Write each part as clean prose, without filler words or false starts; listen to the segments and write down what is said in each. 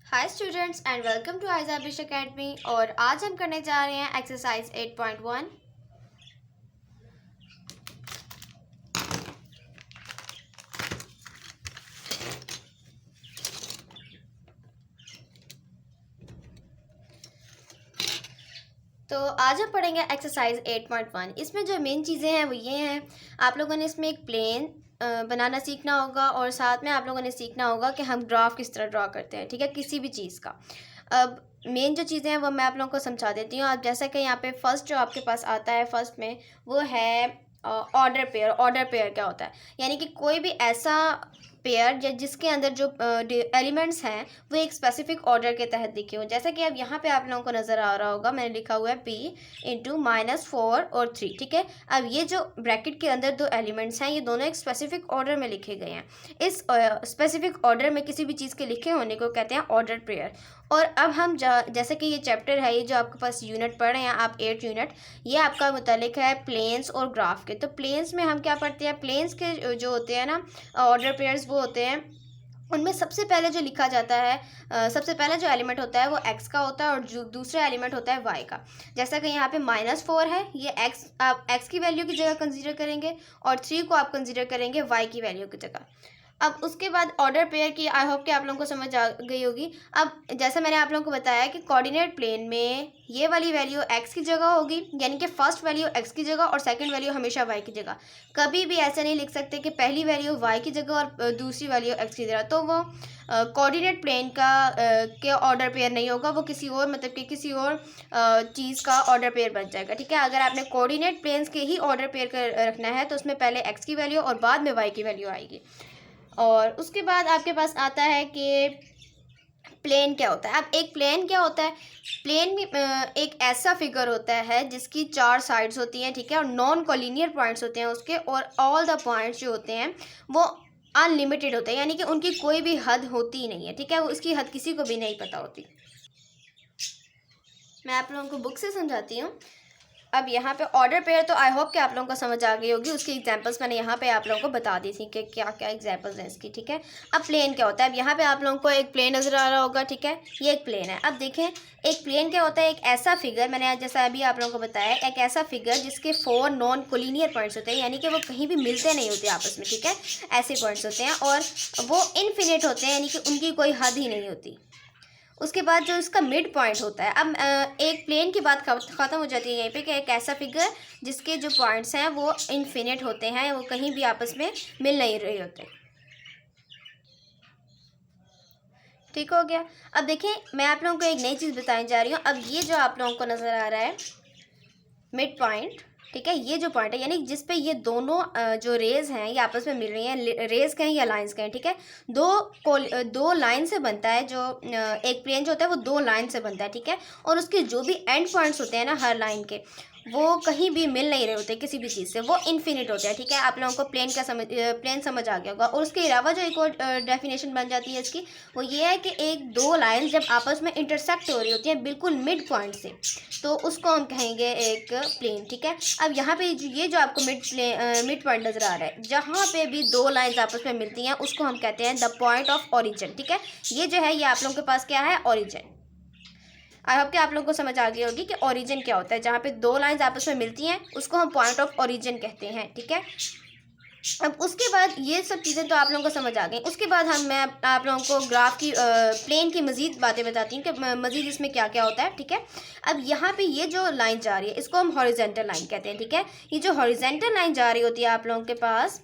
Hi students and welcome to आइजाबिश academy. और आज हम करने जा रहे हैं एक्सरसाइज 8.1। तो आज हम पढ़ेंगे एक्सरसाइज 8.1। इसमें जो मेन चीज़ें हैं वो ये हैं, आप लोगों ने इसमें एक प्लेन बनाना सीखना होगा और साथ में आप लोगों ने सीखना होगा कि हम ग्राफ किस तरह ड्रॉ करते हैं, ठीक है, किसी भी चीज़ का। अब मेन जो चीज़ें हैं वो मैं आप लोगों को समझा देती हूँ। अब जैसा कि यहाँ पे फर्स्ट जो आपके पास आता है फर्स्ट में वो है ऑर्डर पेयर। ऑर्डर पेयर क्या होता है, यानी कि कोई भी ऐसा पेयर जिसके अंदर जो एलिमेंट्स हैं वो एक स्पेसिफिक ऑर्डर के तहत लिखे हो। जैसा कि अब यहाँ पे आप लोगों को नज़र आ रहा होगा, मैंने लिखा हुआ है p इंटू -4 और 3, ठीक है। अब ये जो ब्रैकेट के अंदर दो एलिमेंट्स हैं ये दोनों एक स्पेसिफिक ऑर्डर में लिखे गए हैं। इस स्पेसिफिक ऑर्डर में किसी भी चीज़ के लिखे होने को कहते हैं ऑर्डर पेयर। और अब हम जैसे कि ये चैप्टर है, ये जो आपके पास यूनिट पढ़ रहे हैं आप 8 यूनिट, ये आपका मुतालिक है प्लेन्स और ग्राफ के। तो प्लेन्स में हम क्या पढ़ते हैं, प्लेन्स के जो होते हैं ना ऑर्डर पेयर्स वो होते हैं, उनमें सबसे पहले जो लिखा जाता है सबसे पहले जो एलिमेंट होता है वो x का होता है और जो दूसरा एलिमेंट होता है y का। जैसा कि यहाँ पे -4 है, ये x आप x की वैल्यू की जगह कंसीडर करेंगे और 3 को आप कंसीडर करेंगे y की वैल्यू की जगह। अब उसके बाद ऑर्डर पेयर की आई होप कि आप लोगों को समझ आ गई होगी। अब जैसे मैंने आप लोगों को बताया कि कोऑर्डिनेट प्लेन में ये वाली वैल्यू x की जगह होगी, यानी कि फर्स्ट वैल्यू x की जगह और सेकंड वैल्यू हमेशा y की जगह। कभी भी ऐसा नहीं लिख सकते कि पहली वैल्यू y की जगह और दूसरी वैल्यू x की जगह, तो वो कोऑर्डिनेट प्लेन का के ऑर्डर पेयर नहीं होगा, वो किसी और मतलब कि किसी और चीज़ का ऑर्डर पेयर बन जाएगा, ठीक है। अगर आपने कोऑर्डिनेट प्लेन्स के ही ऑर्डर पेयर कर रखना है तो उसमें पहले x की वैल्यू और बाद में y की वैल्यू आएगी। और उसके बाद आपके पास आता है कि प्लेन क्या होता है। अब एक प्लेन क्या होता है, प्लेन में एक ऐसा फिगर होता है जिसकी 4 साइड्स होती हैं, ठीक है, और नॉन कोलिनियर पॉइंट्स होते हैं उसके, और ऑल द पॉइंट्स जो होते हैं वो अनलिमिटेड होते हैं, यानी कि उनकी कोई भी हद होती ही नहीं है, ठीक है, वो उसकी हद किसी को भी नहीं पता होती। मैं आप लोगों को बुक से समझाती हूँ। अब यहाँ पे ऑर्डर पेयर तो आई होप कि आप लोगों को समझ आ गई होगी, उसकी एग्जांपल्स मैंने यहाँ पे आप लोगों को बता दी थी कि क्या क्या एग्जांपल्स हैं इसकी, ठीक है। अब प्लेन क्या होता है, अब यहाँ पे आप लोगों को एक प्लेन नज़र आ रहा होगा, ठीक है, ये एक प्लेन है। अब देखें एक प्लेन क्या होता है, एक ऐसा फिगर, मैंने जैसा अभी आप लोगों को बताया, एक ऐसा फिगर जिसके 4 नॉन कोलिनियर पॉइंट्स होते हैं, यानी कि वो कहीं भी मिलते नहीं होते आपस में, ठीक है, ऐसे पॉइंट्स होते हैं और वो इनफिनिट होते हैं, यानी कि उनकी कोई हद ही नहीं होती। उसके बाद जो इसका मिड पॉइंट होता है, अब एक प्लेन की बात ख़त्म हो जाती है यहीं पे कि एक ऐसा फिगर जिसके जो पॉइंट्स हैं वो इनफिनिट होते हैं, वो कहीं भी आपस में मिल नहीं रहे होते, ठीक हो गया। अब देखें मैं आप लोगों को एक नई चीज़ बताने जा रही हूँ। अब ये जो आप लोगों को नज़र आ रहा है मिड पॉइंट, ठीक है, ये जो पॉइंट है यानी जिस पे ये दोनों जो रेज हैं ये आपस में मिल रही हैं, रेज कहें या लाइंस कहें, ठीक है, दो लाइन से बनता है। जो एक प्लेन जो होता है वो 2 लाइन से बनता है, ठीक है, और उसके जो भी एंड पॉइंट्स होते हैं ना हर लाइन के, वो कहीं भी मिल नहीं रहे होते किसी भी चीज़ से, वो इन्फिनिट होते हैं, ठीक है। आप लोगों को प्लेन समझ आ गया होगा। और उसके अलावा जो एक और डेफिनेशन बन जाती है इसकी, वो ये है कि एक दो लाइन जब आपस में इंटरसेक्ट हो रही होती हैं बिल्कुल मिड पॉइंट से, तो उसको हम कहेंगे एक प्लेन, ठीक है। अब यहाँ पे ये जो आपको मिड पॉइंट नज़र आ रहा है, जहाँ पे भी 2 लाइंस आपस में मिलती हैं उसको हम कहते हैं द पॉइंट ऑफ ओरिजिन, ठीक है। ये जो है ये आप लोगों के पास क्या है, ओरिजिन। आई होप कि आप लोगों को समझ आ गई होगी कि ओरिजिन क्या होता है। जहाँ पे 2 लाइंस आपस में मिलती हैं उसको हम पॉइंट ऑफ ओरिजिन कहते हैं, ठीक है। अब उसके बाद ये सब चीज़ें तो आप लोगों को समझ आ गई। उसके बाद मैं आप लोगों को ग्राफ की प्लेन की मज़ीद बातें बताती हूँ कि मज़ीद इसमें क्या क्या होता है, ठीक है। अब यहाँ पे ये जो लाइन जा रही है इसको हम हॉरिजेंटल लाइन कहते हैं, ठीक है। ये जो हॉरिजेंटल लाइन जा रही होती है आप लोगों के पास,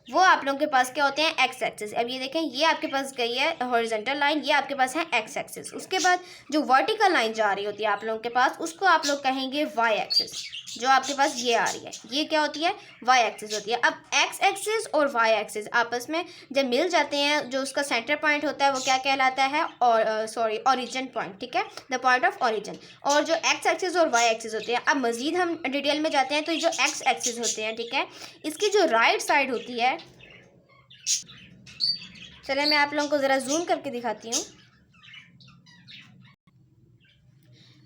वो आप लोगों के पास क्या होते हैं, एक्स एक्सिस। अब ये देखें ये आपके पास गई है हॉरिजॉन्टल लाइन, ये आपके पास है एक्स एक्सिस। उसके बाद जो वर्टिकल लाइन जा रही होती है आप लोगों के पास, उसको आप लोग कहेंगे वाई एक्सिस। जो आपके पास ये आ रही है ये क्या होती है, वाई एक्सिस होती है। अब एक्स एक्सिस और वाई एक्सिस आपस में जब मिल जाते हैं, जो उसका सेंटर पॉइंट होता है वो क्या कहलाता है, और सॉरी ओरिजिन पॉइंट, ठीक है, द पॉइंट ऑफ ओरिजिन। और जो एक्स एक्सिस और वाई एक्सिस होते हैं, अब मज़ीद हम डिटेल में जाते हैं, तो ये जो एक्स एक्सिस होते हैं, ठीक है, इसकी जो राइट साइड होती है, चलिए मैं आप लोगों को ज़रा जूम करके दिखाती हूँ।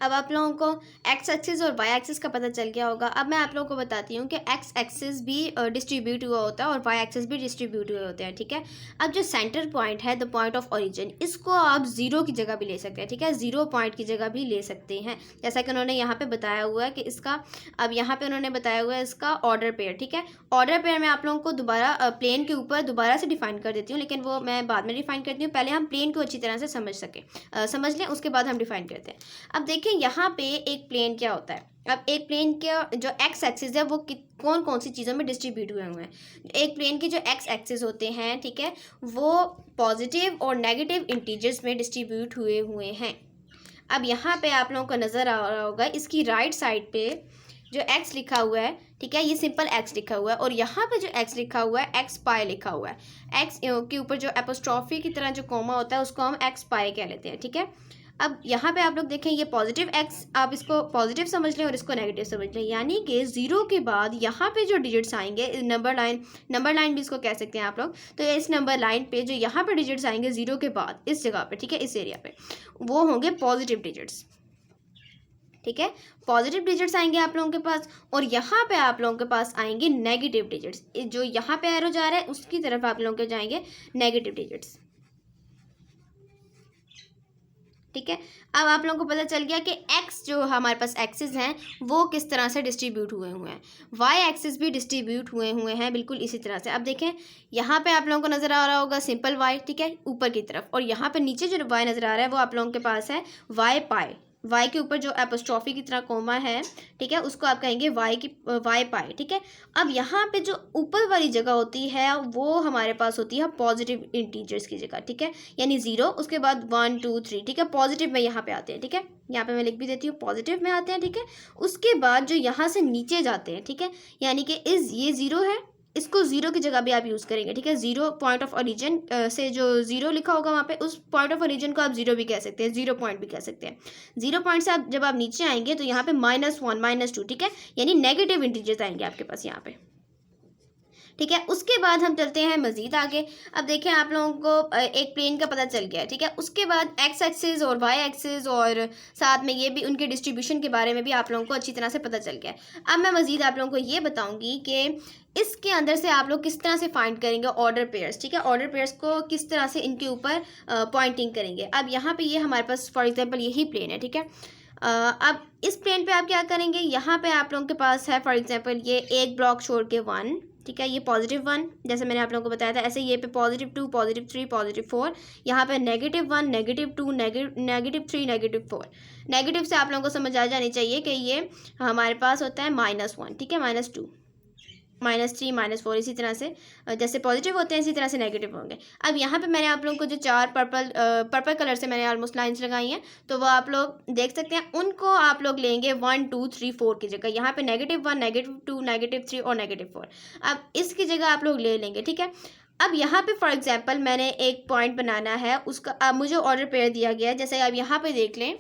अब आप लोगों को एक्स एक्सिस और वाई एक्सिस का पता चल गया होगा। अब मैं आप लोगों को बताती हूँ कि एक्स एक्सिस भी डिस्ट्रीब्यूट हुआ होता है और वाई एक्सिस भी डिस्ट्रीब्यूट हुए होते हैं, ठीक है। अब जो सेंटर पॉइंट है, द पॉइंट ऑफ ओरिजिन, इसको आप जीरो की जगह भी ले सकते हैं, ठीक है, जीरो पॉइंट की जगह भी ले सकते हैं, जैसा कि उन्होंने यहाँ पे बताया हुआ है कि इसका, अब यहाँ पे उन्होंने बताया हुआ है इसका ऑर्डर पेयर, ठीक है। ऑर्डर पेयर मैं आप लोगों को दोबारा प्लेन के ऊपर दोबारा से डिफाइन कर देती हूँ, लेकिन वो मैं बाद में डिफाइन करती हूँ, पहले हम प्लेन को अच्छी तरह से समझ लें, उसके बाद हम डिफाइन करते हैं। अब देखिए यहाँ पे एक प्लेन क्या होता है। अब एक प्लेन का जो एक्स एक्सिस है वो कौन कौन सी चीज़ों में डिस्ट्रीब्यूट हुए हुए हैं। एक प्लेन के जो एक्स एक्सिस होते हैं, ठीक है, वो पॉजिटिव और नेगेटिव इंटीजर्स में डिस्ट्रीब्यूट हुए हुए हैं। अब यहाँ पे आप लोगों को नज़र आ रहा होगा इसकी राइट साइड पे जो एक्स लिखा हुआ है, ठीक है, ये सिंपल एक्स लिखा हुआ है, और यहाँ पे जो एक्स लिखा हुआ है एक्स पाई लिखा हुआ है। एक्स के ऊपर जो एपोस्ट्रॉफी की तरह जो कॉमा होता है उसको हम एक्स पाई कह लेते हैं, ठीक है। अब यहाँ पे आप लोग देखें ये पॉजिटिव एक्स, आप इसको पॉजिटिव समझ लें और इसको नेगेटिव समझ लें, यानी कि ज़ीरो के बाद यहाँ पे जो डिजिट्स आएंगे, नंबर लाइन भी इसको कह सकते हैं आप लोग। तो इस नंबर लाइन पे जो यहाँ पे डिजिट्स आएंगे ज़ीरो के बाद इस जगह पे, ठीक है, इस एरिया पे, वो होंगे पॉजिटिव डिजिट्स, ठीक है, पॉजिटिव डिजिट्स आएंगे आप लोगों के पास। और यहाँ पे आप लोगों के पास आएंगे नेगेटिव डिजिट्स, जो यहाँ पे एरो जा रहा है उसकी तरफ आप लोगों के जाएंगे नेगेटिव डिजिट्स, ठीक है। अब आप लोगों को पता चल गया कि एक्स जो हमारे पास एक्सिस हैं वो किस तरह से डिस्ट्रीब्यूट हुए हुए हैं, वाई एक्सिस भी डिस्ट्रीब्यूट हुए हैं बिल्कुल इसी तरह से। अब देखें यहाँ पे आप लोगों को नज़र आ रहा होगा सिंपल वाई, ठीक है, ऊपर की तरफ, और यहाँ पे नीचे जो वाई नज़र आ रहा है वो आप लोगों के पास है वाई पाई, वाई के ऊपर जो एपोस्ट्रॉफी की तरह कोमा है, ठीक है, उसको आप कहेंगे वाई पाई, ठीक है। अब यहाँ पे जो ऊपर वाली जगह होती है वो हमारे पास होती है पॉजिटिव इंटीजर्स की जगह, ठीक है, यानी ज़ीरो, उसके बाद 1 2 3, ठीक है, पॉजिटिव में यहाँ पे आते हैं, ठीक है, यहाँ पे मैं लिख भी देती हूँ पॉजिटिव में आते हैं, ठीक है। उसके बाद जो यहाँ से नीचे जाते हैं, ठीक है, यानी कि ये ज़ीरो है, इसको ज़ीरो की जगह भी आप यूज़ करेंगे, ठीक है, ज़ीरो पॉइंट ऑफ ओरिजिन से जो ज़ीरो लिखा होगा वहाँ पे, उस पॉइंट ऑफ ओरिजिन को आप ज़ीरो भी कह सकते हैं, ज़ीरो पॉइंट भी कह सकते हैं। ज़ीरो पॉइंट से आप जब आप नीचे आएंगे तो यहाँ पे -1 -2, ठीक है, यानी नेगेटिव इंटीजर्स आएंगे आपके पास यहाँ पे, ठीक है। उसके बाद हम चलते हैं मज़ीद आगे। अब देखें आप लोगों को एक प्लेन का पता चल गया है, ठीक है। उसके बाद एक्स एक्सिस और वाई एक्सिस और साथ में ये भी उनके डिस्ट्रीब्यूशन के बारे में भी आप लोगों को अच्छी तरह से पता चल गया है। अब मैं मज़ीद आप लोगों को ये बताऊंगी कि इसके अंदर से आप लोग किस तरह से फाइंड करेंगे ऑर्डर पेयर्स, ठीक है, ऑर्डर पेयर्स को किस तरह से इनके ऊपर पॉइंटिंग करेंगे। अब यहाँ पे ये हमारे पास फॉर एग्जांपल यही प्लेन है, ठीक है। अब इस प्लेन पे आप क्या करेंगे, यहाँ पे आप लोगों के पास है फॉर एग्जांपल ये एक ब्लॉक छोड़ के 1, ठीक है, ये +1 जैसे मैंने आप लोगों को बताया था, ऐसे ये पे +2 +3 +4, यहाँ पे -1 -2 -3 -4। नेगेटिव से आप लोगों को समझ आ जानी चाहिए कि ये हमारे पास होता है -1, ठीक है, -2 -3 -4, इसी तरह से जैसे पॉजिटिव होते हैं इसी तरह से नेगेटिव होंगे। अब यहाँ पे मैंने आप लोगों को जो 4 पर्पल कलर से मैंने ऑलमोस्ट लाइंस लगाई हैं, तो वो आप लोग देख सकते हैं, उनको आप लोग लेंगे 1 2 3 4 की जगह, यहाँ पे -1 -2 -3 और -4, अब इसकी जगह आप लोग ले लेंगे, ठीक है। अब यहाँ पे फॉर एग्जाम्पल मैंने एक पॉइंट बनाना है, उसका अब मुझे ऑर्डर पेयर दिया गया है, जैसे अब यहाँ पे देख लें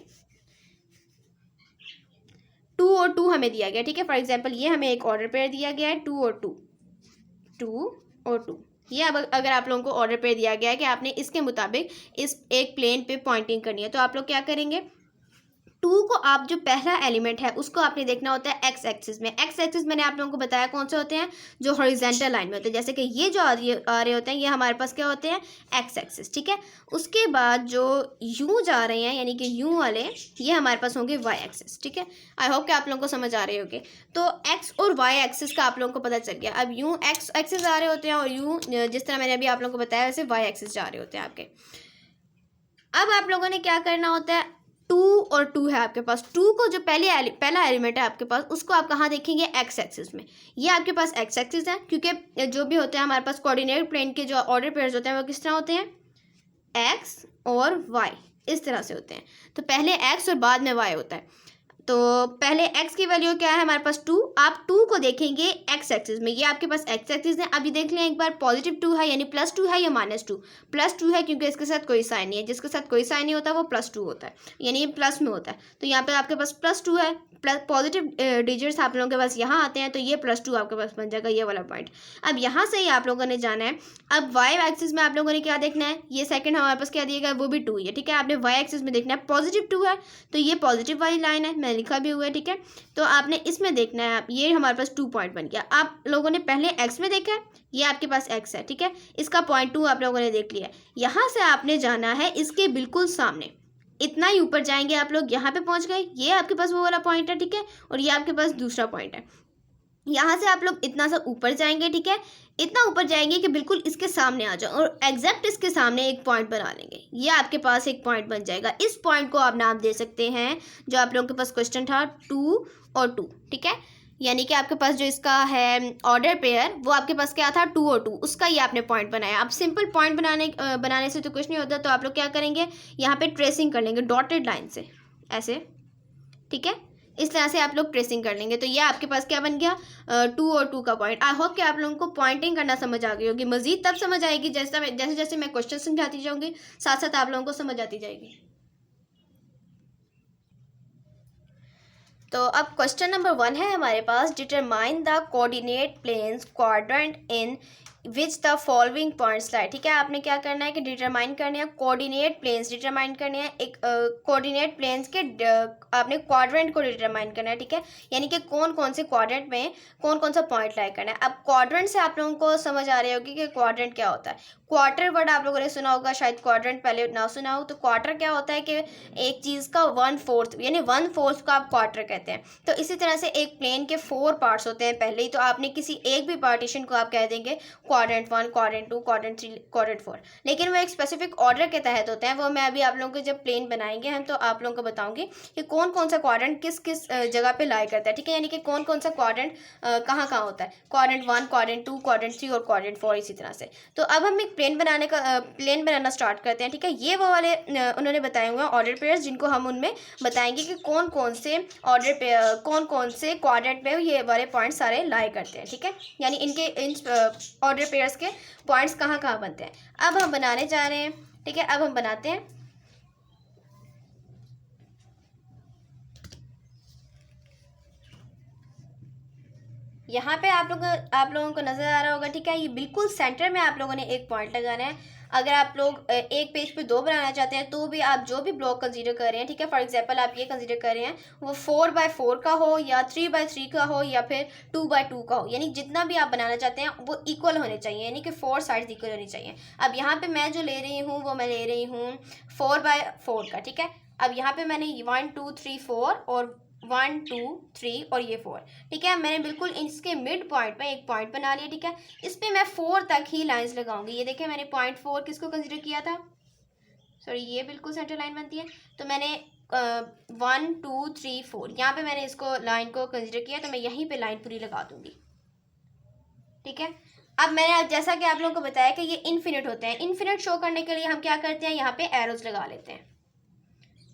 2 और 2 हमें दिया गया, ठीक है, फॉर एग्जांपल ये हमें एक ऑर्डर पेयर दिया गया है 2 और 2, ये अब अगर आप लोगों को ऑर्डर पेयर दिया गया है कि आपने इसके मुताबिक इस एक प्लेन पे पॉइंटिंग करनी है, तो आप लोग क्या करेंगे, 2 को आप जो पहला एलिमेंट है उसको आपने देखना होता है एक्स एक्सिस में। एक्स एक्सिस मैंने आप लोगों को बताया कौन से होते हैं, जो हॉरिजॉन्टल लाइन में होते हैं, जैसे कि ये जो आ रहे होते हैं ये हमारे पास क्या होते हैं, एक्स एक्सिस, ठीक है। उसके बाद जो यूँ जा रहे हैं यानी कि यूँ वाले, ये हमारे पास होंगे वाई एक्सिस, ठीक है। आई होप कि आप लोगों को समझ आ रहे होंगे। तो एक्स और वाई एक्सिस का आप लोगों को पता चल गया। अब यूँ एक्स एक्सिस आ रहे होते हैं और यूँ जिस तरह मैंने अभी आप लोगों को बताया वैसे वाई एक्सिस जा रहे होते हैं आपके। अब आप लोगों ने क्या करना होता है, 2 और 2 है आपके पास, 2 को जो पहला एलिमेंट है आपके पास उसको आप कहाँ देखेंगे, एक्स एक्सिस में। ये आपके पास एक्स एक्सिस है, क्योंकि जो भी होते हैं हमारे पास कोऑर्डिनेट प्लेन के जो ऑर्डर पेयर्स होते हैं वो किस तरह होते हैं, एक्स और वाई, इस तरह से होते हैं। तो पहले एक्स और बाद में वाई होता है। तो पहले x की वैल्यू क्या है हमारे पास 2, आप 2 को देखेंगे एक्स एक्सिस में, ये आपके पास एक्स एक्सिस है। अभी देख लें एक बार, +2 है यानी +2 है या -2, +2 है क्योंकि इसके साथ कोई साइन नहीं है, जिसके साथ कोई साइन नहीं होता वो +2 होता है, यानी ये प्लस में होता है। तो यहाँ पे आपके पास +2 है, पॉजिटिव डिजिट्स आप लोगों के पास यहाँ आते हैं, तो ये +2 आपके पास बन जाएगा, ये वाला पॉइंट। अब यहाँ से ही आप लोगों ने जाना है। अब वाई एक्सिस में आप लोगों ने क्या देखना है, ये सेकंड हमारे पास क्या दिया गया है, वो भी 2 ही है, ठीक है। आपने वाई एक्सिस में देखना है +2 है, तो ये पॉजिटिव वाली लाइन है, मैंने लिखा भी हुआ है, ठीक है। तो आपने इसमें देखना है, ये हमारे पास 2 पॉइंट बन गया। आप लोगों ने पहले एक्स में देखा है, ये आपके पास एक्स है, ठीक है। इसका .2 आप लोगों ने देख लिया। यहाँ से आपने जाना है इसके बिल्कुल सामने, इतना ही ऊपर जाएंगे आप लोग, यहाँ पे पहुँच गए, ये आपके पास वो वाला पॉइंट है, ठीक है। और ये आपके पास दूसरा पॉइंट है। यहाँ से आप लोग इतना सा ऊपर जाएंगे, ठीक है। इतना ऊपर जाएंगे कि बिल्कुल इसके सामने आ जाओ और एग्जैक्ट इसके सामने एक पॉइंट बना लेंगे, ये आपके पास एक पॉइंट बन जाएगा। इस पॉइंट को आप नाम दे सकते हैं, जो आप लोगों के पास क्वेश्चन था 2 और 2, ठीक है। यानी कि आपके पास जो इसका है ऑर्डर पेयर, वो आपके पास क्या था 2 और 2, उसका ये आपने पॉइंट बनाया। अब सिंपल पॉइंट बनाने से तो कुछ नहीं होता, तो आप लोग क्या करेंगे, यहाँ पे ट्रेसिंग कर लेंगे डॉटेड लाइन से, ऐसे, ठीक है। इस तरह से आप लोग ट्रेसिंग कर लेंगे, तो ये आपके पास क्या बन गया 2 और 2 का पॉइंट। आई होप कि आप लोगों को पॉइंटिंग करना समझ आ गई होगी। मजीद तब समझ आएगी जैसे जैसे मैं क्वेश्चन समझाती जाऊँगी, साथ साथ आप लोगों को समझ आती जाएगी। तो अब क्वेश्चन नंबर 1 है हमारे पास, determine the coordinate planes quadrant in which the following points lie, ठीक है। आपने क्या करना है कि डिटरमाइन करने हैं कोऑर्डिनेट प्लेन्स, डिटरमाइन करने हैं एक कोऑर्डिनेट प्लेन्स के आपने क्वाड्रेंट को डिटरमाइन करना है, ठीक है। यानी कि कौन कौन से क्वाड्रेंट में कौन कौन सा पॉइंट लाई करना है। अब क्वाड्रेंट से आप लोगों को समझ आ रही होगी कि क्वाड्रेंट क्या होता है। क्वार्टर वर्ड आप लोगों ने सुना होगा, शायद क्वाड्रेंट पहले ना सुना हो। तो क्वार्टर क्या होता है कि एक चीज़ का 1/4 यानी 1/4 को आप क्वार्टर कहते हैं। तो इसी तरह से एक प्लेन के 4 पार्ट्स होते हैं पहले ही, तो आपने किसी एक भी पार्टीशन को आप कह देंगे क्वाड्रेंट 1, क्वाड्रेंट 2, क्वाड्रेंट 3, क्वाड्रेंट 4। लेकिन वो एक स्पेसिफिक ऑर्डर के तहत होते हैं। वो मैं अभी आप लोगों को जब प्लेन बनाएंगे हम, तो आप लोगों को बताऊंगी कि कौन कौन सा क्वाड्रेंट किस किस जगह पे लाई करता है, ठीक है। यानी कि कौन कौन सा क्वाड्रेंट कहाँ कहाँ होता है, क्वाड्रेंट 1, क्वाड्रेंट 2, क्वाड्रेंट 3 और क्वाड्रेंट 4, इसी तरह से। तो अब हम एक प्लेन बनाना स्टार्ट करते हैं, ठीक है। ये वो वाले उन्होंने बताए हुए हैं ऑर्डर पेयर्स, जिनको हम उनमें बताएंगे कि कौन कौन से कौन कौन से क्वाड्रेंट में ये वाले पॉइंट्स सारे लाई करते हैं, ठीक है। यानी इनके इन ऑर्डर पेयर्स के पॉइंट्स कहाँ कहाँ बनते हैं। अब हम बनाने जा रहे हैं, ठीक है। अब हम बनाते हैं। यहाँ पे आप लोगों को नजर आ रहा होगा, ठीक है। ये बिल्कुल सेंटर में आप लोगों ने एक पॉइंट लगाना है। अगर आप लोग एक पेज पे 2 बनाना चाहते हैं, तो भी आप जो भी ब्लॉक कंसीडर कर रहे हैं, ठीक है। फॉर एग्जांपल आप ये कंसीडर कर रहे हैं वो 4x4 का हो या 3x3 का हो या फिर 2x2 का हो, यानी जितना भी आप बनाना चाहते हैं वो इक्वल होने चाहिए, यानी कि 4 साइड्स इक्वल होनी चाहिए। अब यहाँ पे मैं जो ले रही हूँ वो मैं ले रही हूँ 4x4 का, ठीक है। अब यहाँ पे मैंने 1 2 3 4 और 1 2 3 और ये 4, ठीक है। मैंने बिल्कुल इसके मिड पॉइंट पे एक पॉइंट बना लिया, ठीक है। इस पे मैं 4 तक ही लाइंस लगाऊंगी। ये देखिए मैंने पॉइंट 4 किसको कंसीडर किया था, सॉरी ये बिल्कुल सेंटर लाइन बनती है। तो मैंने 1 2 3 4 यहाँ पे मैंने इसको लाइन को कंसीडर किया, तो मैं यहीं पे लाइन पूरी लगा दूंगी, ठीक है। अब मैंने जैसा कि आप लोगों को बताया कि ये इन्फिनिट होते हैं। इन्फिनिट शो करने के लिए हम क्या करते हैं, यहाँ पे एरोज लगा लेते हैं,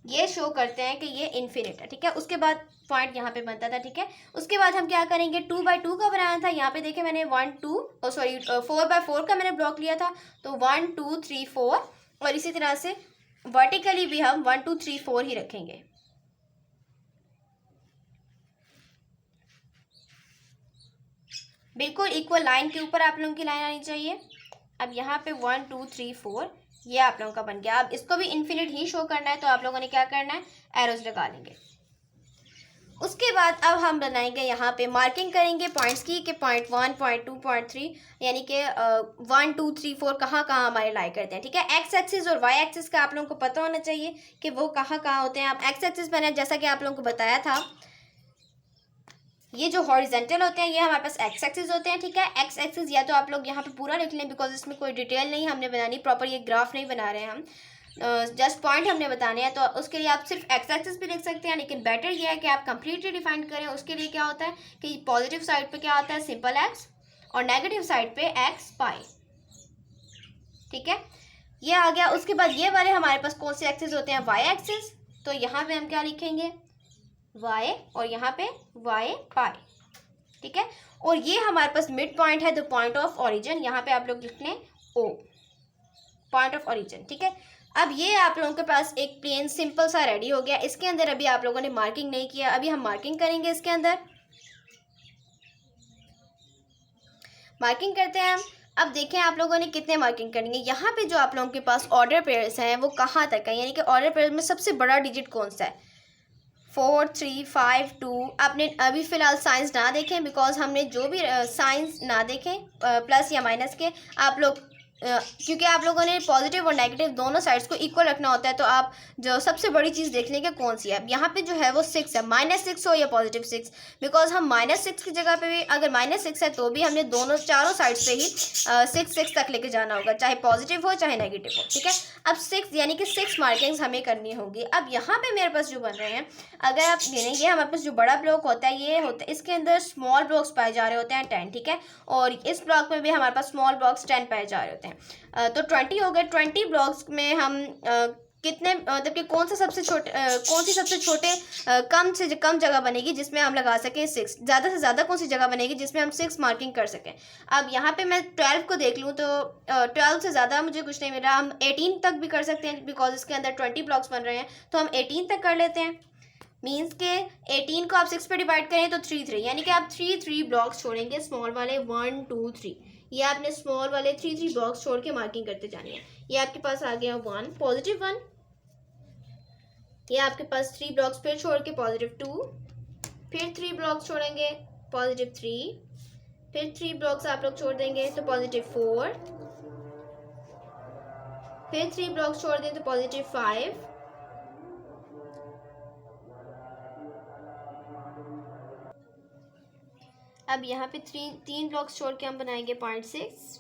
ये शो करते हैं कि ये इन्फिनिट है, ठीक है। उसके बाद पॉइंट यहाँ पे बनता था, ठीक है। उसके बाद हम क्या करेंगे, 2x2 का बनाना था। यहाँ पे देखिए मैंने 4x4 का मैंने ब्लॉक लिया था, तो 1 2 3 4 और इसी तरह से वर्टिकली भी हम 1 2 3 4 ही रखेंगे। बिल्कुल इक्वल लाइन के ऊपर आप लोगों की लाइन आनी चाहिए। अब यहाँ पे 1 2 3 4 ये आप लोगों का बन गया। अब इसको भी इन्फिनिट ही शो करना है, तो आप लोगों ने क्या करना है, एरोज लगा लेंगे। उसके बाद अब हम बनाएंगे, यहाँ पे मार्किंग करेंगे पॉइंट्स की कि पॉइंट 1, पॉइंट 2, पॉइंट 3, यानी कि 1 2 3 4 कहाँ कहाँ हमारे लाई करते हैं, ठीक है। एक्स एक्सिस और वाई एक्सिस का आप लोगों को पता होना चाहिए कि वो कहाँ कहाँ होते हैं। अब एक्स एक्सिस मैंने जैसा कि आप लोगों को बताया था, ये जो हॉरिजेंटल होते हैं ये हमारे पास एक्स एक्सिस होते हैं, ठीक है। एक्स एक्सिस या तो आप लोग यहाँ पे पूरा लिख लें, बिकॉज इसमें कोई डिटेल नहीं हमने बनानी, प्रॉपर ये ग्राफ नहीं बना रहे हैं हम, जस्ट पॉइंट हमने बताने हैं। तो उसके लिए आप सिर्फ एक्स एक्सिस भी लिख सकते हैं, लेकिन बेटर ये है कि आप कंप्लीटली डिफाइन करें। उसके लिए क्या होता है कि पॉजिटिव साइड पे क्या होता है, सिंपल एक्स, और नेगेटिव साइड पे एक्स पाई, ठीक है। ये आ गया। उसके बाद ये वाले हमारे पास कौन से एक्सिस होते हैं, वाई एक्सिस। तो यहाँ पे हम क्या लिखेंगे, वाई, और यहाँ पे वाई पाई, ठीक है। और ये हमारे पास मिड पॉइंट है, द पॉइंट ऑफ ओरिजिन। यहाँ पे आप लोग लिख लें ओ, पॉइंट ऑफ ओरिजिन, ठीक है। अब ये आप लोगों के पास एक प्लेन सिंपल सा रेडी हो गया। इसके अंदर अभी आप लोगों ने मार्किंग नहीं किया, अभी हम मार्किंग करेंगे। इसके अंदर मार्किंग करते हैं हम। अब देखें आप लोगों ने कितने मार्किंग करनी है। यहाँ पे जो आप लोगों के पास ऑर्डर पेयर्स हैं वो कहाँ तक है, यानी कि ऑर्डर पेयर में सबसे बड़ा डिजिट कौन सा है, 4 3 5 2। आपने अभी फ़िलहाल साइंस ना देखें, बिकॉज हमने जो भी साइंस ना देखें प्लस या माइनस के, आप लोग क्योंकि आप लोगों ने पॉजिटिव और नेगेटिव दोनों साइड्स को इक्वल रखना होता है, तो आप जो सबसे बड़ी चीज़ देख लेंगे कौन सी है। यहाँ पे जो है वो 6 है, -6 हो या +6, बिकॉज हम -6 की जगह पे भी अगर -6 है तो भी हमने दोनों चारों साइड्स पे ही 6 तक लेके जाना होगा, चाहे पॉजिटिव हो चाहे नेगेटिव हो, ठीक है। अब 6 यानी कि 6 मार्किंग्स हमें करनी होगी। अब यहाँ पे मेरे पास जो बन रहे हैं, अगर आप गिनेंगे हमारे पास जो बड़ा ब्लॉक होता है ये होता है, इसके अंदर स्मॉल ब्लॉक्स पाए जा रहे होते हैं 10, ठीक है, और इस ब्लॉक में भी हमारे पास स्मॉल ब्लॉक्स 10 पाए जा रहे होते हैं। तो 20 हो गए। 20 ब्लॉक्स में हम कितने मतलब कि कौन सी सबसे छोटे कम से कम जगह बनेगी जिसमें हम लगा सकें 6, ज़्यादा से ज़्यादा कौन सी जगह बनेगी जिसमें हम 6 मार्किंग कर सकें। अब यहाँ पे मैं 12 को देख लूँ तो 12 से ज़्यादा मुझे कुछ नहीं मिल रहा। हम 18 तक भी कर सकते हैं, बिकॉज इसके अंदर 20 ब्लॉक्स बन रहे हैं, तो हम 18 तक कर लेते हैं। मीन्स के 18 को आप 6 पे डिवाइड करें तो 3 यानी कि आप 3 ब्लॉक्स छोड़ेंगे, स्मॉल वाले 1 2 3। ये आपने स्मॉल वाले 3 ब्लॉक्स छोड़ के मार्किंग करते जानी है। ये आपके पास आ गया 1 +1, ये आपके पास 3 ब्लॉक्स फिर छोड़ के +2, फिर 3 ब्लॉक्स छोड़ेंगे +3, फिर 3 ब्लॉक्स आप लोग छोड़ देंगे तो +4, फिर 3 ब्लॉक्स छोड़ दें तो +5, अब यहाँ पे 3 ब्लॉक्स छोड़ के हम बनाएंगे 0.6,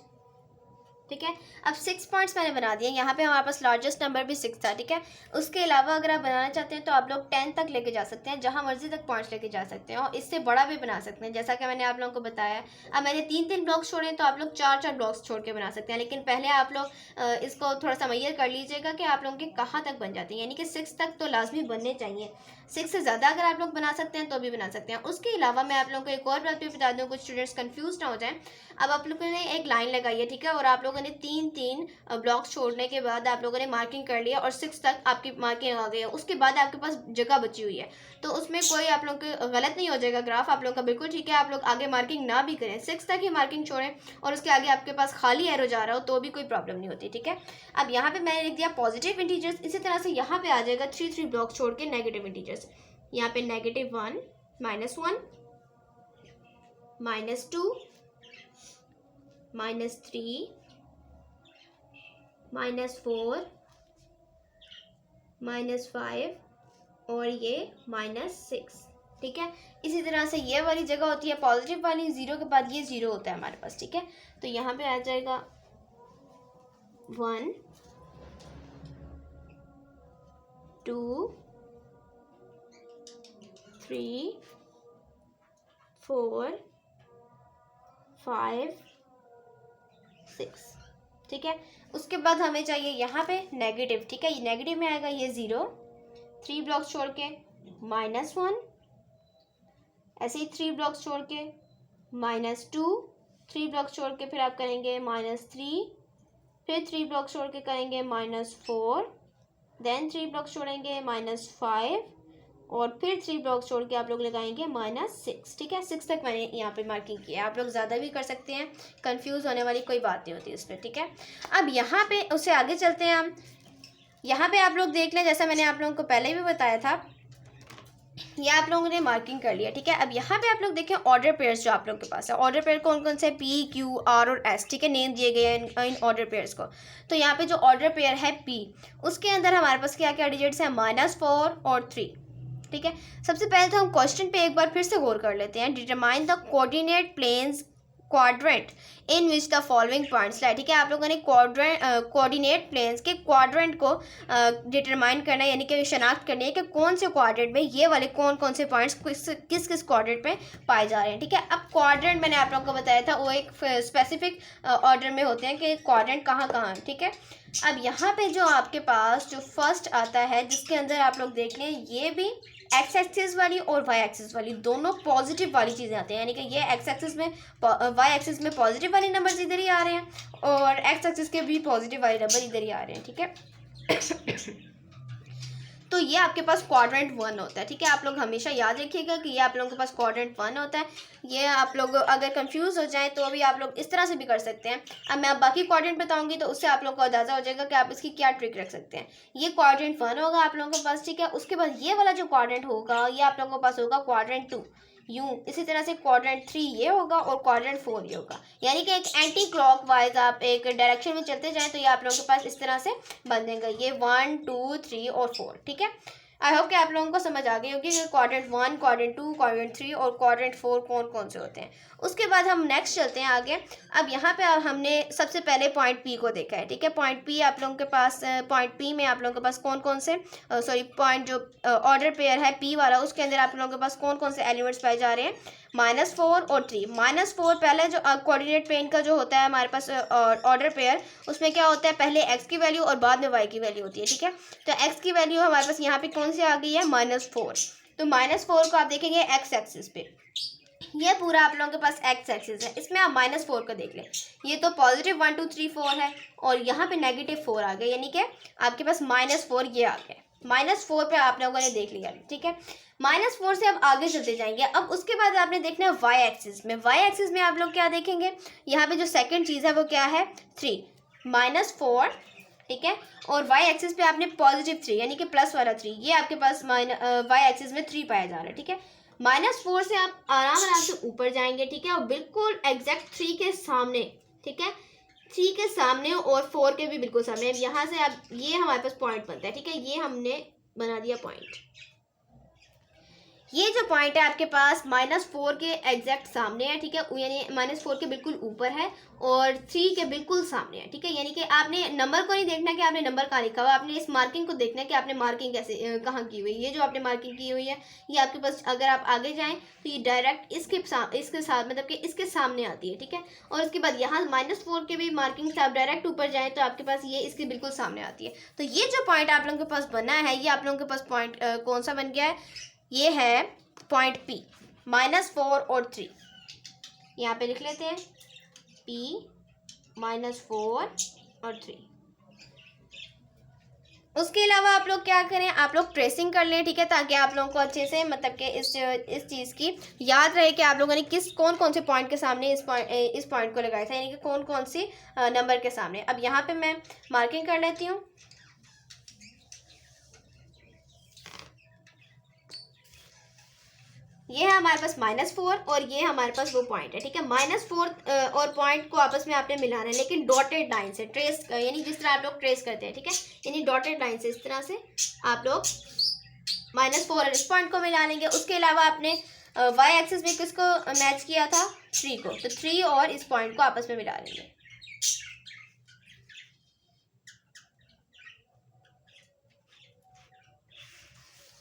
ठीक है। अब 6 पॉइंट्स मैंने बना दिए। यहाँ पे हमारे पास लार्जेस्ट नंबर भी 6 था, ठीक है। उसके अलावा अगर आप बनाना चाहते हैं तो आप लोग 10 तक लेके जा सकते हैं, जहाँ मर्जी तक पॉइंट्स लेके जा सकते हैं, और इससे बड़ा भी बना सकते हैं, जैसा कि मैंने आप लोगों को बताया। अब मैंने 3 ब्लॉक्स छोड़े तो आप लोग 4 ब्लॉक्स छोड़ के बना सकते हैं, लेकिन पहले आप लोग इसको थोड़ा सा मैयर कर लीजिएगा कि आप लोगों के कहाँ तक बन जाते हैं, यानी कि 6 तक तो लाजमी बनने चाहिए। 6 से ज़्यादा अगर आप लोग बना सकते हैं तो भी बना सकते हैं। उसके अलावा मैं आप लोगों को एक और बात भी बता दूँ, कुछ स्टूडेंट्स कंफ्यूज ना हो जाएं। अब आप लोगों ने एक लाइन लगाई है, ठीक है, और आप लोगों ने 3 ब्लॉक्स छोड़ने के बाद आप लोगों ने मार्किंग कर लिया और 6 तक आपकी मार्किंग आ गई है। उसके बाद आपके पास जगह बची हुई है, तो उसमें कोई आप लोग को गलत नहीं हो जाएगा ग्राफ आप लोग का, बिल्कुल ठीक है। आप लोग आगे मार्किंग ना भी करें, 6 तक ही मार्किंग छोड़ें और उसके आगे आपके पास खाली एरो जा रहा हो तो भी कोई प्रॉब्लम नहीं होती, ठीक है। अब यहाँ पे मैंने लिख दिया पॉजिटिव इंटीजर्स। इसी तरह से यहाँ पे आ जाएगा 3 ब्लॉक्स छोड़ के नेगेटिव इंटीजर्स। यहाँ पे -1 -1 -2 -3 -4 -5 और ये -6, ठीक है। इसी तरह से ये वाली जगह होती है पॉजिटिव वाली, 0 के बाद ये 0 होता है हमारे पास, ठीक है। तो यहाँ पे आ जाएगा 1 2 3 4 5 6, ठीक है। उसके बाद हमें चाहिए यहाँ पे नेगेटिव, ठीक है। ये नेगेटिव में आएगा ये 0, 3 ब्लॉक्स छोड़ के -1, ऐसे ही 3 ब्लॉक्स छोड़ के -2, 3 ब्लॉक्स छोड़ के फिर आप करेंगे -3, फिर 3 ब्लॉक्स छोड़ के करेंगे -4, देन 3 ब्लॉक्स छोड़ेंगे -5 और फिर 3 ब्लॉक्स छोड़ के आप लोग लगाएंगे -6, ठीक है। 6 तक मैंने यहाँ पे मार्किंग की है। आप लोग ज़्यादा भी कर सकते हैं, कंफ्यूज होने वाली कोई बात नहीं होती इसमें, ठीक है। अब यहाँ पे उससे आगे चलते हैं हम। यहाँ पे आप लोग देख लें, जैसा मैंने आप लोगों को पहले भी बताया था, ये आप लोगों ने मार्किंग कर लिया, ठीक है। अब यहाँ पे आप लोग देखें ऑर्डर पेयर्स जो आप लोग के पास है, ऑर्डर पेयर कौन कौन से, P Q R और S, ठीक है, नेम दिए गए हैं इन ऑर्डर पेयर्स को। तो यहाँ पे जो ऑर्डर पेयर है P, उसके अंदर हमारे पास क्या क्या डिजिट्स हैं, -4 और 3, ठीक है। सबसे पहले तो हम क्वेश्चन पे एक बार फिर से गौर कर लेते हैं। Determine the coordinate planes quadrant in which the following points like, ठीक है। आप लोगों ने कोऑर्डिनेट प्लेन्स के क्वाड्रेंट को डिटरमाइन करना है, यानी कि शनाख्त करनी है कि कौन से क्वाड्रेंट में ये वाले कौन कौन से पॉइंट्स किस किस क्वाड्रेंट में पाए जा रहे हैं, ठीक है। अब क्वाड्रेंट मैंने आप लोगों को बताया था वो एक स्पेसिफिक ऑर्डर में होते हैं कि क्वाड्रेंट कहाँ कहाँ है, ठीक है। अब यहाँ पे जो आपके पास जो फर्स्ट आता है, जिसके अंदर आप लोग देख लें ये भी एक्स एक्सिस वाली और वाई एक्सिस वाली दोनों पॉजिटिव वाली चीज़ें आती हैं, यानी कि ये एक्स एक्सिस में वाई एक्सिस में पॉजिटिव वाले नंबर्स इधर ही आ रहे हैं और एक्स एक्सिस के भी पॉजिटिव वाले नंबर इधर ही आ रहे हैं, ठीक है। तो ये आपके पास क्वाड्रेंट 1 होता है, ठीक है। आप लोग हमेशा याद रखिएगा कि ये आप लोगों के पास क्वाड्रेंट 1 होता है। ये आप लोग अगर कंफ्यूज हो जाएं तो अभी आप लोग इस तरह से भी कर सकते हैं। अब मैं बाकी क्वाड्रेंट बताऊंगी तो उससे आप लोग को अंदाज़ा हो जाएगा कि आप इसकी क्या ट्रिक रख सकते हैं। ये क्वाड्रेंट 1 होगा आप लोगों के पास, ठीक है। उसके बाद ये वाला जो क्वाड्रेंट होगा ये आप लोगों के पास होगा क्वाड्रेंट 2 यूं। इसी तरह से क्वाड्रेंट 3 ये होगा और क्वाड्रेंट 4 ये होगा। यानी कि एक एंटी क्लॉकवाइज आप एक डायरेक्शन में चलते जाएं तो ये आप लोगों के पास इस तरह से बन देगा, ये 1 2 3 और 4, ठीक है। आई होप कि आप लोगों को समझ आ गई होगी कि क्वाड्रेंट 1, क्वाड्रेंट 2, क्वाड्रेंट 3 और क्वाड्रेंट 4 कौन कौन से होते हैं। उसके बाद हम नेक्स्ट चलते हैं आगे। अब यहाँ पे हमने सबसे पहले पॉइंट पी को देखा है, ठीक है। पॉइंट पी आप लोगों के पास, पॉइंट पी में आप लोगों के पास कौन कौन से पॉइंट जो ऑर्डर पेयर है पी वाला, उसके अंदर आप लोगों के पास कौन कौन से एलिमेंट्स पाए जा रहे हैं, -4 और 3। -4 पहले जो कोऑर्डिनेट प्लेन का जो होता है हमारे पास ऑर्डर पेयर, उसमें क्या होता है, पहले x की वैल्यू और बाद में y की वैल्यू होती है, ठीक है। तो x की वैल्यू हमारे पास यहाँ पे कौन सी आ गई है, -4। तो -4 को आप देखेंगे x एक्सिस पे, ये पूरा आप लोगों के पास x एक्सिस है। इसमें आप -4 को देख लें, ये तो पॉजिटिव 1 2 3 4 है और यहाँ पे -4 आ गया, यानी कि आपके पास -4 ये आ गया। -4 पे आप लोगों ने देख लिया, ठीक है। -4 से अब आगे चलते जाएंगे। अब उसके बाद आपने देखना है y एक्सिस में। y एक्सिस में आप लोग क्या देखेंगे, यहाँ पे जो सेकंड चीज़ है वो क्या है, 3 -4, ठीक है। और y एक्सिस पे आपने पॉजिटिव 3 यानी कि प्लस वाला 3, ये आपके पास y एक्सिस में 3 पाया जा रहा है, ठीक है। -4 से आप आराम से ऊपर जाएंगे, ठीक है, और बिल्कुल एग्जैक्ट 3 के सामने, ठीक है, 3 के सामने और 4 के भी बिल्कुल सामने। अब यहाँ से आप, ये हमारे पास पॉइंट बनता है, ठीक है, ये हमने बना दिया पॉइंट। ये जो पॉइंट है आपके पास -4 के एग्जैक्ट सामने है, ठीक है, यानी -4 के बिल्कुल ऊपर है और 3 के बिल्कुल सामने है, ठीक है। यानी कि आपने नंबर को नहीं देखना कि आपने नंबर कहाँ लिखा हुआ, आपने इस मार्किंग को देखना है कि आपने मार्किंग कैसे कहाँ की हुई है। ये जो आपने मार्किंग की हुई है ये आपके पास, अगर आप आगे जाएं तो ये डायरेक्ट इसके साथ मतलब कि इसके सामने आती है, ठीक है। और उसके बाद यहाँ -4 के भी मार्किंग से आप डायरेक्ट ऊपर जाएँ तो आपके पास ये इसके बिल्कुल सामने आती है। तो ये जो पॉइंट आप लोगों के पास बना है, ये आप लोगों के पास पॉइंट कौन सा बन गया है, ये है पॉइंट P, -4 और 3। यहाँ पे लिख लेते हैं P, -4 और 3। उसके अलावा आप लोग क्या करें, आप लोग ट्रेसिंग कर लें, ठीक है, ताकि आप लोगों को अच्छे से मतलब कि इस चीज़ की याद रहे कि आप लोगों ने कौन कौन से पॉइंट के सामने इस पॉइंट को लगाया था, यानी कि कौन कौन सी नंबर के सामने। अब यहाँ पे मैं मार्किंग कर लेती हूँ। ये है हमारे पास -4 और ये हमारे पास वो पॉइंट है, ठीक है। -4 और पॉइंट को आपस में आपने मिलाना है, लेकिन डॉटेड लाइन से ट्रेस, यानी जिस तरह आप लोग ट्रेस करते हैं, ठीक है, यानी डॉटेड लाइन से इस तरह से आप लोग -4 और इस पॉइंट को मिला लेंगे। उसके अलावा आपने y एक्सिस में किसको मैच किया था, 3 को, तो 3 और इस पॉइंट को आपस में मिला लेंगे।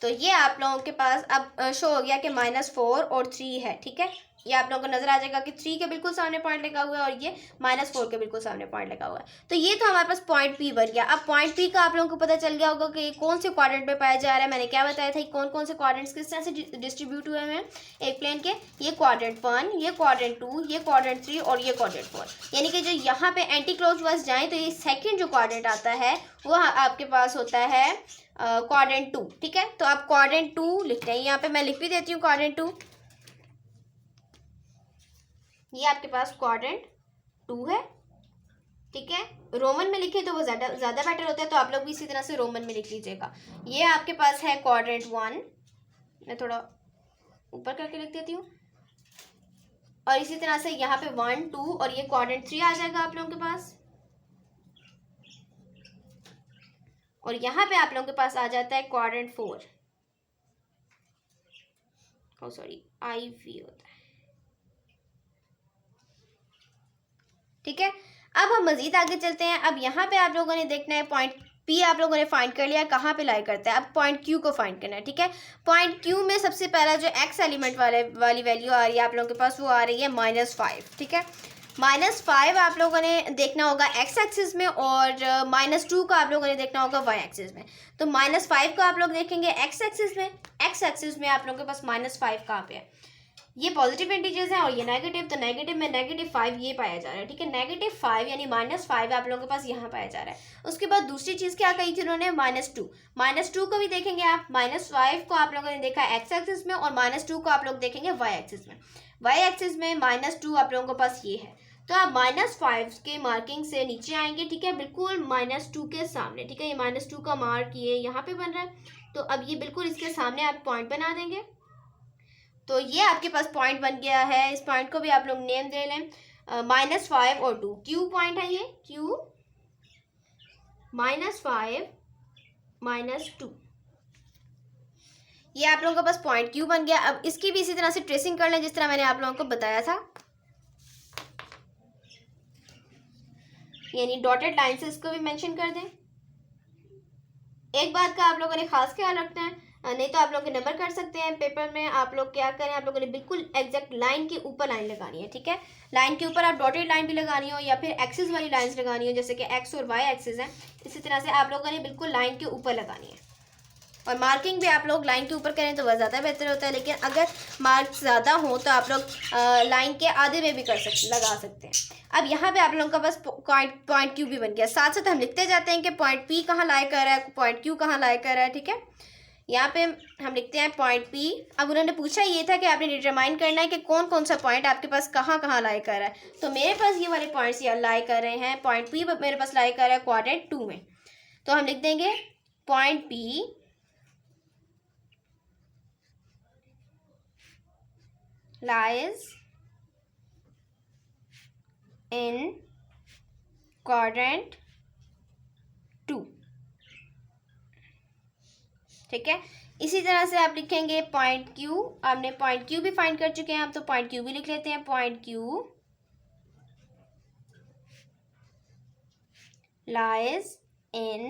तो ये आप लोगों के पास अब शो हो गया कि -4 और 3 है, ठीक है। ये आप लोगों को नजर आ जाएगा कि 3 के बिल्कुल सामने पॉइंट लगा हुआ है और ये -4 के बिल्कुल सामने पॉइंट लगा हुआ है। तो ये तो हमारे पास पॉइंट P बन गया। अब पॉइंट P का आप लोगों को पता चल गया होगा कि कौन से क्वाड्रेंट में पाया जा रहा है। मैंने क्या बताया था, कौन कौन से क्वाड्रेंट्स किस तरह से डिस्ट्रीब्यूट हुए हैं एक प्लेन के, ये क्वाड्रेंट 1, ये क्वाड्रेंट 2, ये क्वाड्रेंट 3 और ये क्वाड्रेंट 4। यानी कि जो यहाँ पे एंटी क्लॉकवाइज जाएँ तो ये सेकेंड जो क्वाड्रेंट आता है वो आपके पास होता है क्वाड्रेंट 2, ठीक है। तो आप क्वाड्रेंट 2 लिखते हैं, यहाँ पे मैं लिख भी देती हूँ क्वाड्रेंट 2। ये आपके पास क्वाड्रेंट 2 है, ठीक है। रोमन में लिखे तो वो ज़्यादा बेटर होता है, तो आप लोग भी इसी तरह से रोमन में लिख लीजिएगा। ये आपके पास है क्वाड्रेंट 1, मैं थोड़ा ऊपर करके लिख देती हूँ, और इसी तरह से यहाँ पे 1 2 और ये क्वाड्रेंट 3 आ जाएगा आप लोगों के पास। और यहाँ पे आप लोगों के पास आ जाता है क्वाड्रेंट 4, सॉरी IV होता है, ठीक है। अब हम मजीद आगे चलते हैं। अब यहाँ पे आप लोगों ने देखना है पॉइंट P आप लोगों ने फाइंड कर लिया, कहाँ पे लाई करता है। अब पॉइंट Q को फाइंड करना है, ठीक है। पॉइंट Q में सबसे पहला जो x एलिमेंट वाली वैल्यू आ रही है आप लोगों के पास, वो आ रही है -5, ठीक है। -5 आप लोगों ने देखना होगा x एक्सिस में और -2 का आप लोगों ने देखना होगा y एक्सिस में। तो -5 को आप लोग देखेंगे x एक्सिस में, x एक्सिस में आप लोगों के पास -5 कहाँ पे है, ये पॉजिटिव इंटीजर्स हैं और ये नेगेटिव, तो नेगेटिव में -5 ये पाया जा रहा है, ठीक है। -5 यानी -5 आप लोगों के पास यहाँ पाया जा रहा है। उसके बाद दूसरी चीज़ क्या कही थी उन्होंने, -2 को भी देखेंगे आप। -5 को आप लोगों ने देखा एक्स एक्सिस में और -2 को आप लोग देखेंगे वाई एक्सिस में। वाई एक्सिस में -2 आप लोगों के पास ये है, तो आप -5 के मार्किंग से नीचे आएंगे, ठीक है, बिल्कुल -2 के सामने, ठीक है। ये -2 का मार्क ये यहाँ पे बन रहा है, तो अब ये बिल्कुल इसके सामने आप पॉइंट बना देंगे। तो ये आपके पास पॉइंट बन गया है। इस पॉइंट को भी आप लोग नेम दे लें -5 और 2, क्यू पॉइंट है ये, क्यू -5 -2, ये आप लोगों के पास पॉइंट क्यू बन गया। अब इसकी भी इसी तरह से ट्रेसिंग कर लें जिस तरह मैंने आप लोगों को बताया था, यानी डॉटेड लाइन से इसको भी मेंशन कर दें। एक बात का आप लोगों ने खास ख्याल रखना है, नहीं तो आप लोग नंबर कर सकते हैं पेपर में। आप लोग क्या करें, आप लोगों ने बिल्कुल एग्जैक्ट लाइन के ऊपर लाइन लगानी है, ठीक है। लाइन के ऊपर आप डॉटेड लाइन भी लगानी हो या फिर एक्सिस वाली लाइंस लगानी हो, जैसे कि एक्स और वाई एक्सिस है, इसी तरह से आप लोगों ने बिल्कुल लाइन के ऊपर लगानी है। और मार्किंग भी आप लोग लाइन के ऊपर करें तो वह ज़्यादा बेहतर होता है, लेकिन अगर मार्क्स ज़्यादा हो तो आप लोग लाइन के आधे में भी लगा सकते हैं। अब यहाँ पे आप लोगों का बस पॉइंट क्यू भी बन गया। साथ साथ हम लिखते जाते हैं कि पॉइंट पी कहाँ लाई कर रहा है, पॉइंट क्यू कहाँ लाई कर रहा है, ठीक है। यहाँ पे हम लिखते हैं पॉइंट पी। अब उन्होंने पूछा ये था कि आपने डिटरमाइन करना है कि कौन कौन सा पॉइंट आपके पास कहाँ कहाँ लाई कर रहा है। तो मेरे पास ये वाले पॉइंट्स यहाँ लाई कर रहे हैं, पॉइंट पी मेरे पास लाई कर रहा है क्वाड्रेंट 2 में, तो हम लिख देंगे point P lies in quadrant 2, ठीक है। इसी तरह से आप लिखेंगे पॉइंट क्यू। आपने पॉइंट क्यू भी फाइंड कर चुके हैं आप, तो पॉइंट क्यू भी लिख लेते हैं, point Q lies in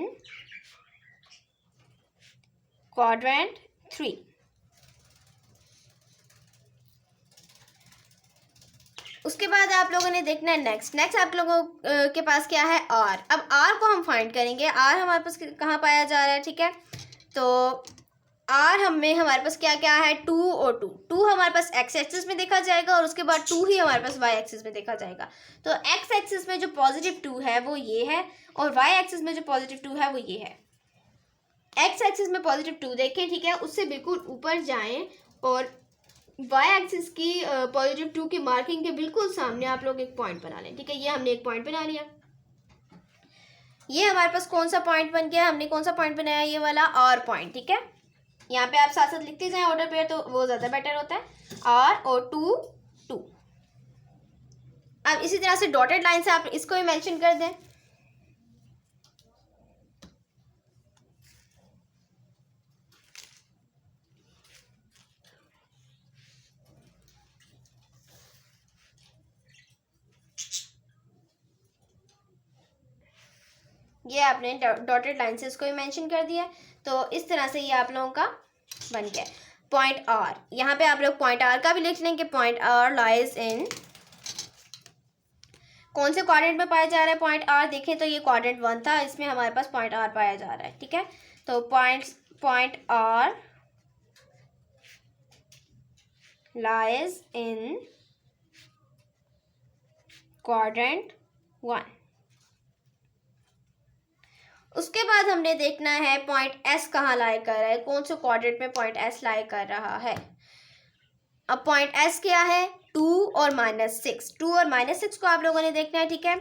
quadrant 3। उसके बाद आप लोगों ने देखना है नेक्स्ट आप लोगों के पास क्या है, आर। अब आर को हम फाइंड करेंगे। आर हमारे पास कहाँ पाया जा रहा है, ठीक है। तो आर हमारे पास क्या क्या है, 2 और 2 हमारे पास एक्स एक्सिस में देखा जाएगा और उसके बाद 2 ही हमारे पास वाई एक्सिस में देखा जाएगा। तो एक्स एक्सिस में जो पॉजिटिव 2 है वो ये है और वाई एक्सिस में जो पॉजिटिव 2 है वो ये है। एक्स एक्सिस में पॉजिटिव 2 देखें, ठीक है, उससे बिल्कुल ऊपर जाएं और वाई एक्सिस की पॉजिटिव 2 की मार्किंग के बिल्कुल सामने आप लोग एक पॉइंट बना लें, ठीक है। ये हमने एक पॉइंट बना लिया। ये हमारे पास कौन सा पॉइंट बन गया, हमने कौन सा पॉइंट बनाया, ये वाला आर पॉइंट, ठीक है। यहाँ पे आप साथ साथ लिखते जाएं ऑर्डर पे, तो वो ज़्यादा बेटर होता है। आर और 2 अब इसी तरह से डॉटेड लाइन से आप इसको भी मेंशन कर दें। ये आपने डॉटेड लाइन से इसको भी मेंशन कर दिया। तो इस तरह से ये आप लोगों का बन गया पॉइंट आर। यहाँ पे आप लोग पॉइंट आर का भी लिख लें कि पॉइंट आर लाइज इन कौन से क्वाड्रेंट में पाया जा रहा है पॉइंट आर। देखें तो ये क्वाड्रेंट 1 था, इसमें हमारे पास पॉइंट आर पाया जा रहा है, ठीक है। तो point R lies in quadrant 1। उसके बाद हमने देखना है पॉइंट एस कहाँ लाई कर रहा है, कौन से क्वाड्रेंट में पॉइंट एस लाई कर रहा है। अब पॉइंट एस क्या है, 2 और -6। 2 और -6 को आप लोगों ने देखना है, ठीक है।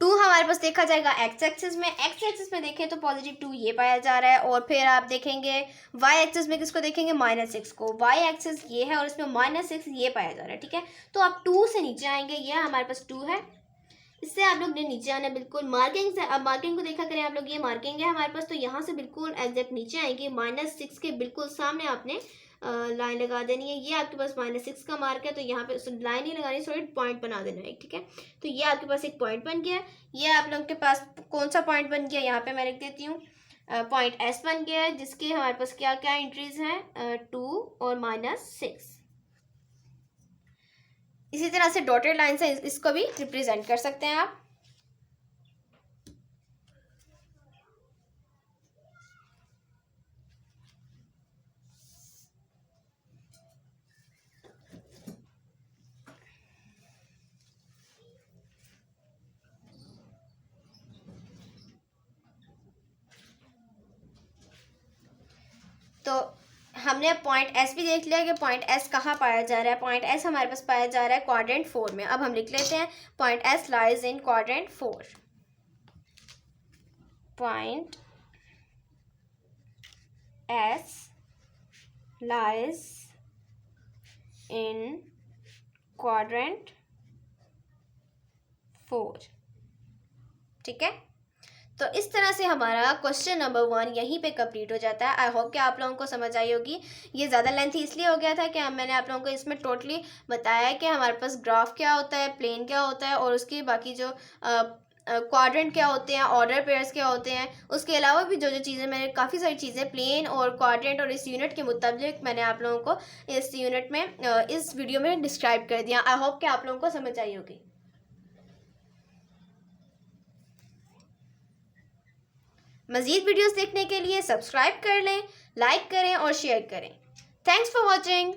2 हमारे पास देखा जाएगा एक्स एक्सिस में। एक्स एक्सिस में देखें तो पॉजिटिव 2 ये पाया जा रहा है और फिर आप देखेंगे वाई एक्सिस में किसको देखेंगे, -6 को। वाई एक्सिस ये है और इसमें -6 ये पाया जा रहा है, ठीक है। तो आप 2 से नीचे आएंगे, ये हमारे पास 2 है, इससे आप लोग ने नीचे आना है बिल्कुल मार्किंग से। अब मार्किंग को देखा करें आप लोग, ये मार्किंग है हमारे पास, तो यहाँ से बिल्कुल एग्जैक्ट नीचे आएंगे। -6 के बिल्कुल सामने आपने लाइन लगा देनी है। ये आपके पास -6 का मार्क है, तो यहाँ पे लाइन ही लगानी, सॉरी पॉइंट बना देना है, ठीक है। तो ये आपके पास एक पॉइंट बन गया। ये आप लोग के पास कौन सा पॉइंट बन गया, यहाँ पे मैं लिख देती हूँ पॉइंट एस बन गया है, जिसके हमारे पास क्या क्या एंट्रीज हैं, 2 और -6। इसी तरह से डॉटेड लाइन से इसको भी रिप्रेजेंट कर सकते हैं आप। तो हमने पॉइंट एस भी देख लिया कि पॉइंट एस कहाँ पाया जा रहा है। पॉइंट एस हमारे पास पाया जा रहा है क्वाड्रेंट 4 में। अब हम लिख लेते हैं point S lies in quadrant 4। Point S lies in quadrant 4। ठीक है, तो इस तरह से हमारा क्वेश्चन नंबर 1 यहीं पे कंप्लीट हो जाता है। आई होप कि आप लोगों को समझ आई होगी। ये ज़्यादा लेंथी इसलिए हो गया था कि मैंने आप लोगों को इसमें टोटली बताया है कि हमारे पास ग्राफ क्या होता है, प्लेन क्या होता है, और उसकी बाकी जो क्वाड्रेंट क्या होते हैं, ऑर्डर पेयर्स क्या होते हैं। उसके अलावा भी जो जो चीज़ें, मैंने काफ़ी सारी चीज़ें प्लेन और क्वाड्रेंट और इस यूनिट के मुताबिक मैंने आप लोगों को इस यूनिट में इस वीडियो में डिस्क्राइब कर दिया। आई होप कि आप लोगों को समझ आई होगी। मज़ीद वीडियोस देखने के लिए सब्सक्राइब कर लें, लाइक करें और शेयर करें। Thanks for watching.